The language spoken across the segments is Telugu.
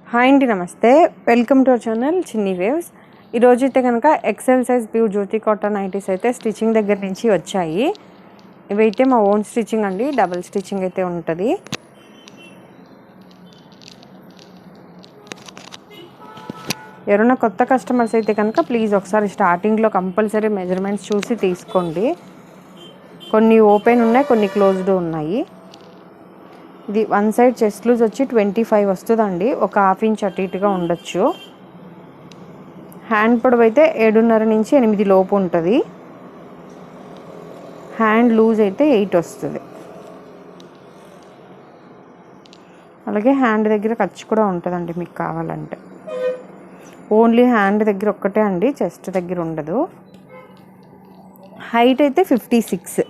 హాయ్ అండి, నమస్తే. వెల్కమ్ టు అవర్ ఛానల్ చిన్ని వేవ్స్. ఈరోజు అయితే కనుక ఎక్సెల్ సైజ్ ప్యూర్ జ్యోతి కాటన్ నైటీస్ అయితే స్టిచ్చింగ్ దగ్గర నుంచి వచ్చాయి. ఇవైతే మా ఓన్ స్టిచ్చింగ్ అండి, డబుల్ స్టిచ్చింగ్ అయితే ఉంటుంది. ఎవరైనా కొత్త కస్టమర్స్ అయితే కనుక ప్లీజ్ ఒకసారి స్టార్టింగ్లో కంపల్సరీ మెజర్మెంట్స్ చూసి తీసుకోండి. కొన్ని ఓపెన్ ఉన్నాయి, కొన్ని క్లోజ్డ్ ఉన్నాయి. ఇది వన్ సైడ్ చెస్ట్ లూజ్ వచ్చి 25 వస్తుందండి. ఒక హాఫ్ ఇంచ్ అటు ఇటుగా ఉండొచ్చు. హ్యాండ్ పొడవు అయితే 7.5 నుంచి 8 లోపు ఉంటుంది. హ్యాండ్ లూజ్ అయితే 8 వస్తుంది. అలాగే హ్యాండ్ దగ్గర ఖర్చు కూడా ఉంటుందండి మీకు కావాలంటే. ఓన్లీ హ్యాండ్ దగ్గర ఒక్కటే అండి, చెస్ట్ దగ్గర ఉండదు. హైట్ అయితే 56.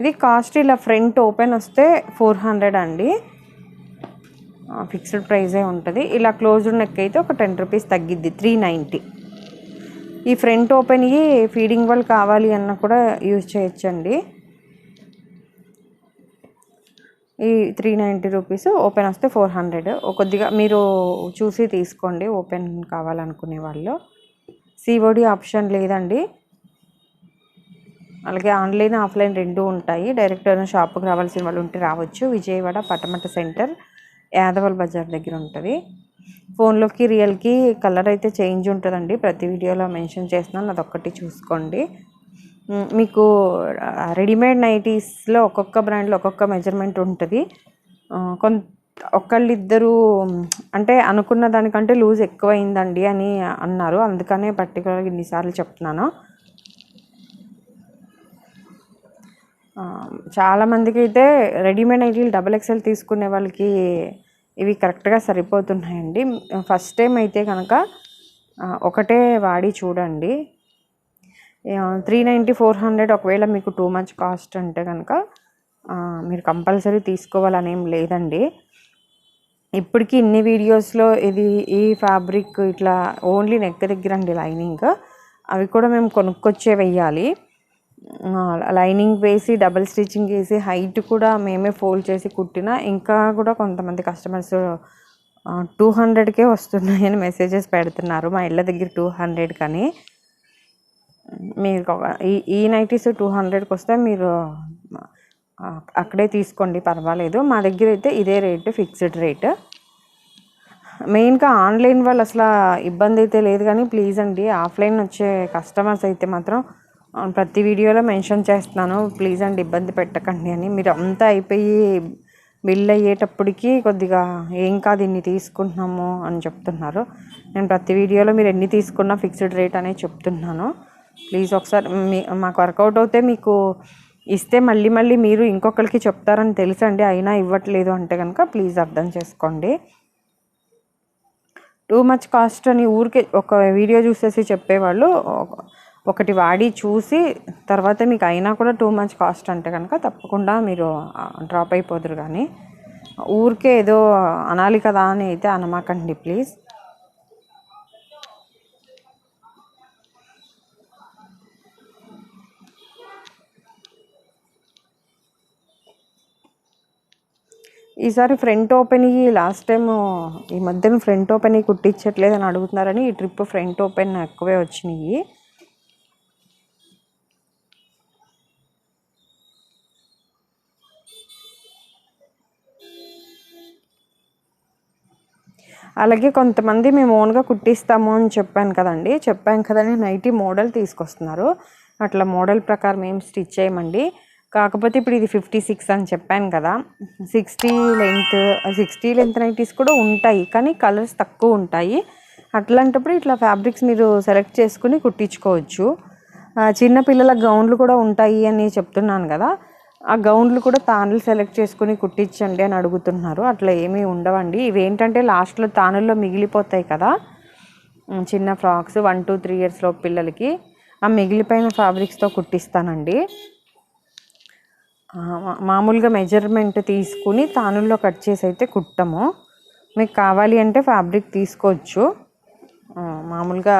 ఇది కాస్ట్ ఇలా ఫ్రంట్ ఓపెన్ వస్తే 400 అండి, ఫిక్స్డ్ ప్రైజే ఉంటుంది. ఇలా క్లోజ్డ్ నెక్ అయితే ఒక 10 రూపీస్ తగ్గిద్ది, 390. ఈ ఫ్రంట్ ఓపెన్ ఫీడింగ్ వాళ్ళు కావాలి అన్న కూడా యూజ్ చేయొచ్చండి. ఈ 390 రూపీస్, ఓపెన్ వస్తే 400. కొద్దిగా మీరు చూసి తీసుకోండి ఓపెన్ కావాలనుకునే వాళ్ళు. సిఓడి ఆప్షన్ లేదండి. అలాగే ఆన్లైన్ ఆఫ్లైన్ రెండు ఉంటాయి. డైరెక్ట్ షాప్కి రావాల్సిన వాళ్ళు ఉంటే రావచ్చు. విజయవాడ పటమట సెంటర్, యాదవల్ బజార్ దగ్గర ఉంటుంది. ఫోన్లోకి రియల్కి కలర్ అయితే చేంజ్ ఉంటుందండి, ప్రతి వీడియోలో మెన్షన్ చేస్తున్నాను, అదొక్కటి చూసుకోండి. మీకు రెడీమేడ్ నైటీస్లో ఒక్కొక్క బ్రాండ్లో ఒక్కొక్క మెజర్మెంట్ ఉంటుంది. ఒకళ్ళిద్దరు అంటే అనుకున్న దానికంటే లూజ్ ఎక్కువైందండి అని అన్నారు, అందుకనే పర్టికులర్గా ఇన్నిసార్లు చెప్తున్నాను. చాలామందికి అయితే రెడీమేడ్ నైటీలు డబుల్ ఎక్సెల్ తీసుకునే వాళ్ళకి ఇవి కరెక్ట్గా సరిపోతున్నాయండి. ఫస్ట్ టైం అయితే కనుక ఒకటే వాడి చూడండి. 390, 400 ఒకవేళ మీకు టూ మచ్ కాస్ట్ అంటే కనుక మీరు కంపల్సరీ తీసుకోవాలనేం లేదండి. ఇప్పటికీ ఇన్ని వీడియోస్లో ఈ ఫ్యాబ్రిక్ ఇట్లా ఓన్లీ నెక్ దగ్గర అండి లైనింగ్, అవి కూడా మేము కొనుక్కొచ్చే వెయ్యాలి. లైనింగ్ వేసి డబుల్ స్టిచ్చింగ్ వేసి హైట్ కూడా మేమే ఫోల్డ్ చేసి కుట్టినా ఇంకా కూడా కొంతమంది కస్టమర్స్ 200కే వస్తున్నాయని మెసేజెస్ పెడుతున్నారు. మా ఇళ్ళ దగ్గర 200 కానీ మీరు ఈ నైటీస్ 200కి వస్తే మీరు అక్కడే తీసుకోండి, పర్వాలేదు. మా దగ్గర అయితే ఇదే రేటు, ఫిక్స్డ్ రేట్. మెయిన్గా ఆన్లైన్ వాళ్ళు అసలు ఇబ్బంది అయితే లేదు, కానీ ప్లీజ్ అండి ఆఫ్లైన్ వచ్చే కస్టమర్స్ అయితే మాత్రం ప్రతి వీడియోలో మెన్షన్ చేస్తున్నాను, ప్లీజ్ అండి ఇబ్బంది పెట్టకండి అని. మీరు అంతా అయిపోయి బిల్ అయ్యేటప్పటికి కొద్దిగా ఏం కాదు ఇన్ని తీసుకుంటున్నాము అని చెప్తున్నారు. నేను ప్రతి వీడియోలో మీరు ఎన్ని తీసుకున్నా ఫిక్స్డ్ రేట్ అనే చెప్తున్నాను. ప్లీజ్ ఒకసారి మాకు వర్కౌట్ అవుతే మీకు ఇస్తే మళ్ళీ మీరు ఇంకొకరికి చెప్తారని తెలుసండి, అయినా ఇవ్వట్లేదు అంటే కనుక ప్లీజ్ అర్థం చేసుకోండి. టూ మచ్ కాస్ట్ అని ఊరికే ఒక వీడియో చూసేసి చెప్పేవాళ్ళు ఒకటి వాడి చూసి తర్వాత మీకు అయినా కూడా టూ మచ్ కాస్ట్ అంటే కనుక తప్పకుండా మీరు డ్రాప్ అయిపోదురు. కానీ ఊరికే ఏదో అనాలి కదా అని అయితే అనమాకండి ప్లీజ్. ఈసారి ఫ్రంట్ ఓపెన్ లాస్ట్ టైం ఈ మధ్యన ఫ్రంట్ ఓపెన్ కుట్టించట్లేదు అని అడుగుతున్నారని ఈ ట్రిప్ ఫ్రంట్ ఓపెన్ ఎక్కువే వచ్చినాయి. అలాగే కొంతమంది మేము ఓన్గా కుట్టిస్తాము అని చెప్పాను కదండి నైటీ మోడల్ తీసుకొస్తున్నారు. అట్లా మోడల్ ప్రకారం ఏం స్టిచ్ చేయమండి. కాకపోతే ఇప్పుడు ఇది 56 అని చెప్పాను కదా, 60 లెంత్ నైటీస్ కూడా ఉంటాయి, కానీ కలర్స్ తక్కువ ఉంటాయి. అట్లాంటప్పుడు ఇట్లా ఫ్యాబ్రిక్స్ మీరు సెలెక్ట్ చేసుకుని కుట్టించుకోవచ్చు. చిన్నపిల్లల గౌన్లు కూడా ఉంటాయి అని చెప్తున్నాను కదా, ఆ గౌన్లు కూడా తానులు సెలెక్ట్ చేసుకుని కుట్టించండి అని అడుగుతున్నారు. అట్లా ఏమీ ఉండవండి. ఇవేంటంటే లాస్ట్లో తానుల్లో మిగిలిపోతాయి కదా, చిన్న ఫ్రాక్స్ 1 to 3 years లోపు పిల్లలకి, ఆ మిగిలిపోయిన ఫ్యాబ్రిక్స్తో కుట్టిస్తానండి. మామూలుగా మెజర్మెంట్ తీసుకుని తానుల్లో కట్ చేసి అయితే కుట్టము. మీకు కావాలి అంటే ఫ్యాబ్రిక్ తీసుకోవచ్చు. మామూలుగా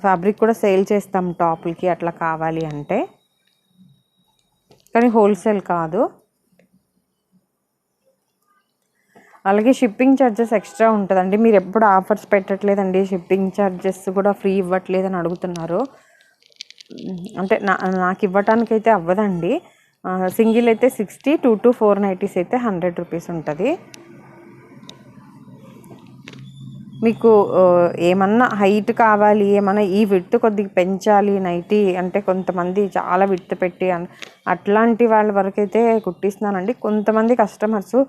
ఫ్యాబ్రిక్ కూడా సేల్ చేస్తాం టాపులకి అట్లా కావాలి అంటే. కానీ హోల్సేల్ కాదు. అలాగే షిప్పింగ్ ఛార్జెస్ ఎక్స్ట్రా ఉంటుందండి. మీరు ఎప్పుడు ఆఫర్స్ పెట్టట్లేదండి, షిప్పింగ్ ఛార్జెస్ కూడా ఫ్రీ ఇవ్వట్లేదని అడుగుతున్నారు. అంటే నాకు ఇవ్వటానికైతే అవ్వదండి. సింగిల్ అయితే 60, 2 to 4 నైటీస్ అయితే 100 రూపీస్ ఉంటుంది. మీకు ఏమన్నా హైట్ కావాలి, ఏమన్నా ఈ విడ్త్ కొద్దిగా పెంచాలి నైటీ అంటే కొంతమంది చాలా విడ్త్ పెట్టి అట్లాంటి వాళ్ళ వరకు అయితే కుట్టిస్తున్నానండి. కొంతమంది కస్టమర్స్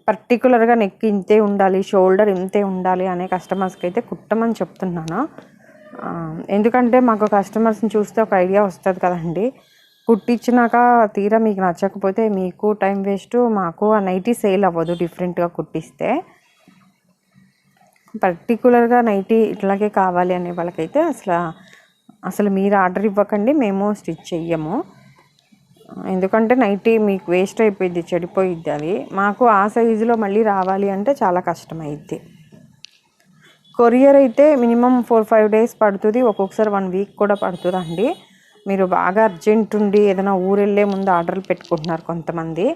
పర్టికులర్గా నెక్ ఇంతే ఉండాలి, షోల్డర్ ఇంతే ఉండాలి అనే కస్టమర్స్కి అయితే కుట్టమని చెప్తున్నాను. ఎందుకంటే మాకు కస్టమర్స్ని చూస్తే ఒక ఐడియా వస్తుంది కదండి. కుట్టించినాక తీరా మీకు నచ్చకపోతే మీకు టైం వేస్ట్, మాకు ఆ నైటీ సేల్ అవ్వదు డిఫరెంట్గా కుట్టిస్తే. పర్టికులర్గా నైటీ ఇట్లాగే కావాలి అనే వాళ్ళకైతే అసలు మీరు ఆర్డర్ ఇవ్వకండి, మేము స్టిచ్ చెయ్యము. ఎందుకంటే నైటీ మీకు వేస్ట్ అయిపోయింది, చెడిపోయిద్ది. అది మాకు ఆ సైజులో మళ్ళీ రావాలి అంటే చాలా కష్టమైద్ది. కొరియర్ అయితే మినిమం 4-5 days పడుతుంది, ఒక్కొక్కసారి 1 week కూడా పడుతుందండి. మీరు బాగా అర్జెంట్ ఉండి ఏదైనా ఊరు వెళ్ళే ముందు ఆర్డర్లు పెట్టుకుంటున్నారు కొంతమంది.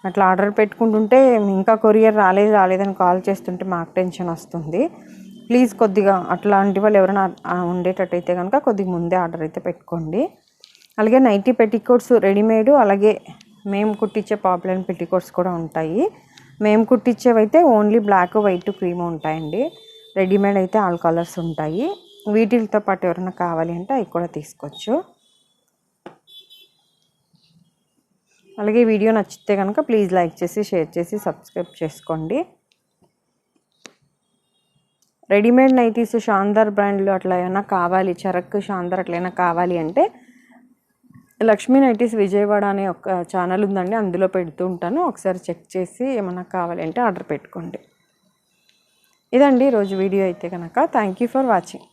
అట్లా ఆర్డర్ పెట్టుకుంటుంటే ఇంకా కొరియర్ రాలేదని కాల్ చేస్తుంటే మాకు టెన్షన్ వస్తుంది. ప్లీజ్ కొద్దిగా అట్లాంటి వాళ్ళు ఎవరైనా ఉండేటట్టయితే కనుక కొద్దిగా ముందే ఆర్డర్ అయితే పెట్టుకోండి. అలాగే నైటీ పెట్టికోట్స్ రెడీమేడ్, అలాగే మేము కుట్టించే పాపులర్ పెట్టికోట్స్ కూడా ఉంటాయి. మేము కుట్టించేవైతే ఓన్లీ బ్లాక్, వైట్, క్రీమ్ ఉంటాయండి. రెడీమేడ్ అయితే ఆల్ కలర్స్ ఉంటాయి. వీటితో పాటు ఎవరైనా కావాలి అంటే అవి కూడా తీసుకోవచ్చు. అలాగే వీడియో నచ్చితే కనుక ప్లీజ్ లైక్ చేసి, షేర్ చేసి, సబ్స్క్రైబ్ చేసుకోండి. రెడీమేడ్ నైటీస్ షాందార్ బ్రాండ్లో అట్లా ఏమైనా కావాలి, చరక్, షాందార్ అట్లా ఏమైనా కావాలి అంటే లక్ష్మీ నైటీస్ విజయవాడ అనే ఒక ఛానల్ ఉందండి, అందులో పెడుతూ ఉంటాను. ఒకసారి చెక్ చేసి ఏమైనా కావాలి అంటే ఆర్డర్ పెట్టుకోండి. ఇదండి ఈరోజు వీడియో అయితే కనుక. Thank you for watching.